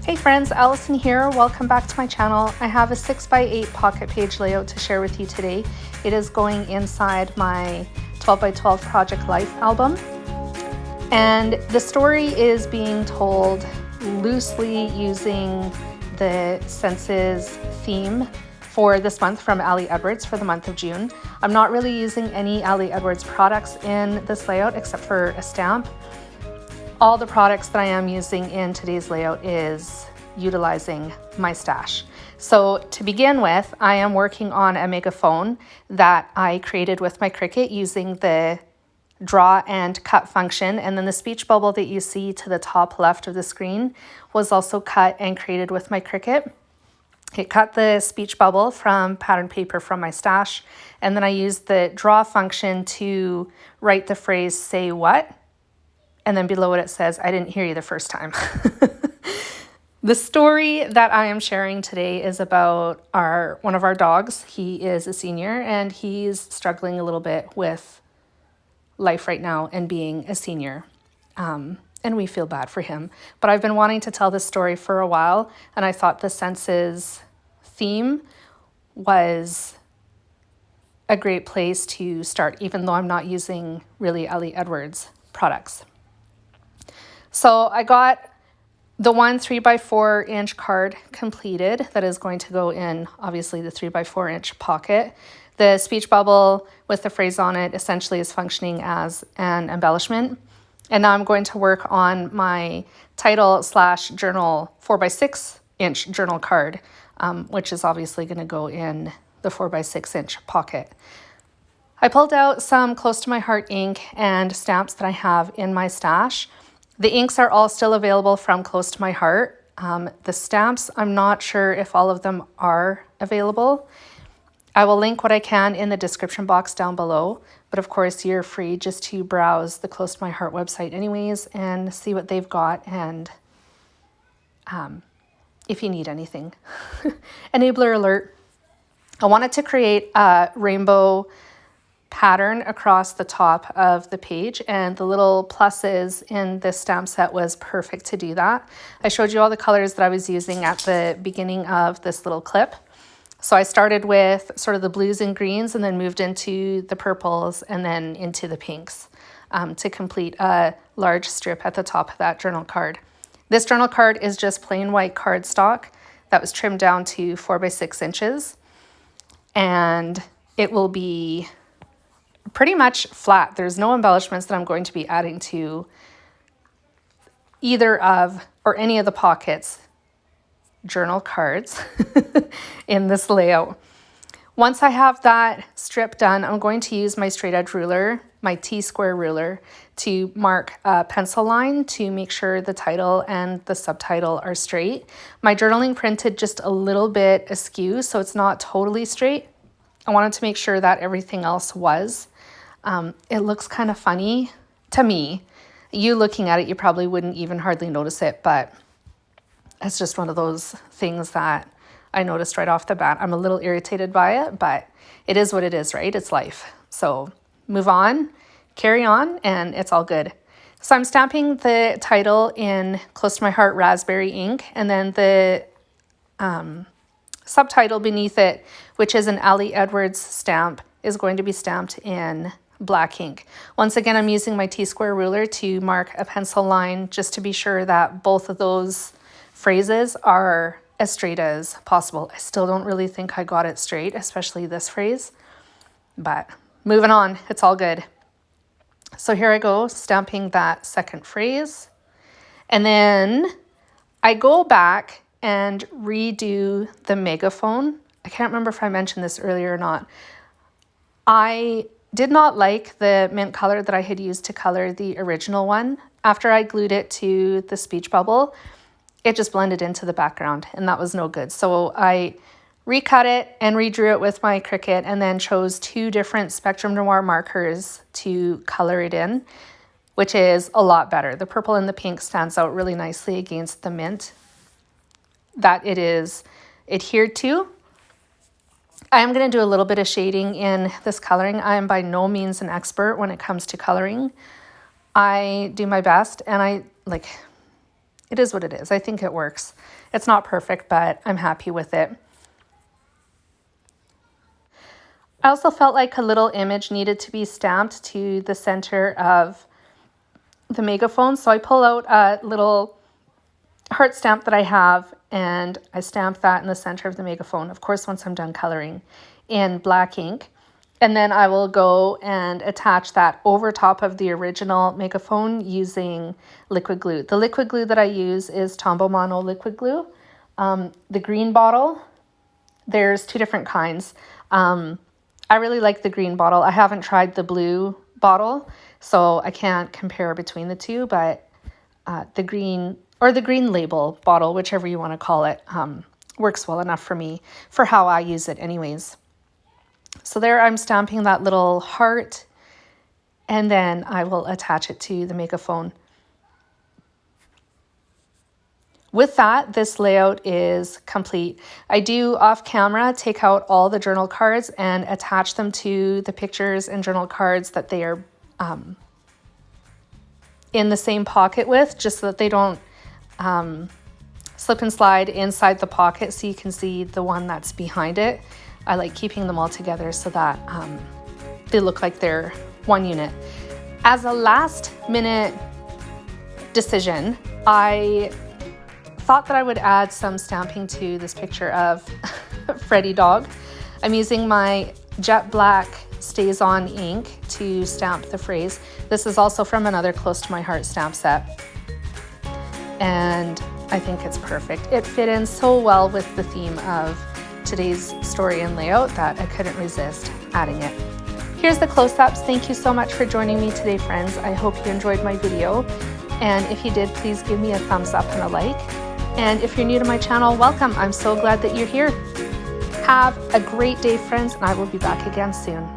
Hey friends, Allison here. Welcome back to my channel. I have a 6x8 pocket page layout to share with you today. It is going inside my 12x12 Project Life album. And the story is being told loosely using the Senses theme for this month from Ali Edwards for the month of June. I'm not really using any Ali Edwards products in this layout except for a stamp. All the products that I am using in today's layout is utilizing my stash. So to begin with, I am working on a megaphone that I created with my Cricut using the draw and cut function. And then the speech bubble that you see to the top left of the screen was also cut and created with my Cricut. It cut the speech bubble from pattern paper from my stash. And then I used the draw function to write the phrase, "Say what?" And then below it, it says, "I didn't hear you the first time." The story that I am sharing today is about one of our dogs. He is a senior and he's struggling a little bit with life right now and being a senior. And we feel bad for him. But I've been wanting to tell this story for a while, and I thought the Senses theme was a great place to start, even though I'm not using really Ali Edwards products. So I got the one 3x4 inch card completed that is going to go in, obviously, the 3x4 inch pocket. The speech bubble with the phrase on it essentially is functioning as an embellishment. And now I'm going to work on my title/journal 4x6 inch journal card, which is obviously going to go in the 4x6 inch pocket. I pulled out some close to my heart ink and stamps that I have in my stash. The inks are all still available from Close to My Heart. The stamps, I'm not sure if all of them are available. I will link what I can in the description box down below, but of course you're free just to browse the Close to My Heart website anyways and see what they've got, and if you need anything. Enabler alert. I wanted to create a rainbow pattern across the top of the page, and the little pluses in this stamp set was perfect to do that. I showed you all the colors that I was using at the beginning of this little clip. So I started with sort of the blues and greens and then moved into the purples and then into the pinks to complete a large strip at the top of that journal card. This journal card is just plain white cardstock that was trimmed down to 4x6 inches, and it will be pretty much flat. There's no embellishments that I'm going to be adding to either of or any of the pockets journal cards in this layout. Once I have that strip done, I'm going to use my straight edge ruler, my T-square ruler, to mark a pencil line to make sure the title and the subtitle are straight. My journaling printed just a little bit askew, so it's not totally straight. I wanted to make sure that everything else was. It looks kind of funny to me. You looking at it, you probably wouldn't even hardly notice it, but it's just one of those things that I noticed right off the bat. I'm a little irritated by it, but it is what it is, right? It's life. So move on, carry on, and it's all good. So I'm stamping the title in Close to My Heart raspberry ink, and then the subtitle beneath it, which is an Ali Edwards stamp, is going to be stamped in black ink. Once again, I'm using my T-square ruler to mark a pencil line just to be sure that both of those phrases are as straight as possible. I still don't really think I got it straight, especially this phrase, but moving on, it's all good. So here I go, stamping that second phrase. And then I go back and redo the megaphone. I can't remember if I mentioned this earlier or not. I did not like the mint color that I had used to color the original one. After I glued it to the speech bubble, it just blended into the background, and that was no good. So I recut it and redrew it with my Cricut, and then chose two different Spectrum Noir markers to color it in, which is a lot better. The purple and the pink stands out really nicely against the mint that it is adhered to. I am going to do a little bit of shading in this coloring. I am by no means an expert when it comes to coloring. I do my best, and it is what it is. I think it works. It's not perfect, but I'm happy with it. I also felt like a little image needed to be stamped to the center of the megaphone. So I pull out a little heart stamp that I have and I stamp that in the center of the megaphone. Of course, once I'm done coloring in black ink. And then I will go and attach that over top of the original megaphone using liquid glue. The liquid glue that I use is Tombow Mono liquid glue. The green bottle, there's two different kinds. I really like the green bottle. I haven't tried the blue bottle, so I can't compare between the two, but the green or the green label bottle, whichever you want to call it, works well enough for me for how I use it anyways. So there I'm stamping that little heart, and then I will attach it to the megaphone. With that, this layout is complete. I do off camera take out all the journal cards and attach them to the pictures and journal cards that they are in the same pocket with, just so that they don't slip and slide inside the pocket, so you can see the one that's behind it. I like keeping them all together so that they look like they're one unit. As a last minute decision, I thought that I would add some stamping to this picture of Freddy Dog. I'm using my jet black Stays On ink to stamp the phrase. This is also from another Close to My Heart stamp set, and I think it's perfect. It fit in so well with the theme of today's story and layout that I couldn't resist adding it. Here's the close-ups. Thank you so much for joining me today, friends. I hope you enjoyed my video, and if you did, please give me a thumbs up and a like. And if you're new to my channel, welcome. I'm so glad that you're here. Have a great day, friends, and I will be back again soon.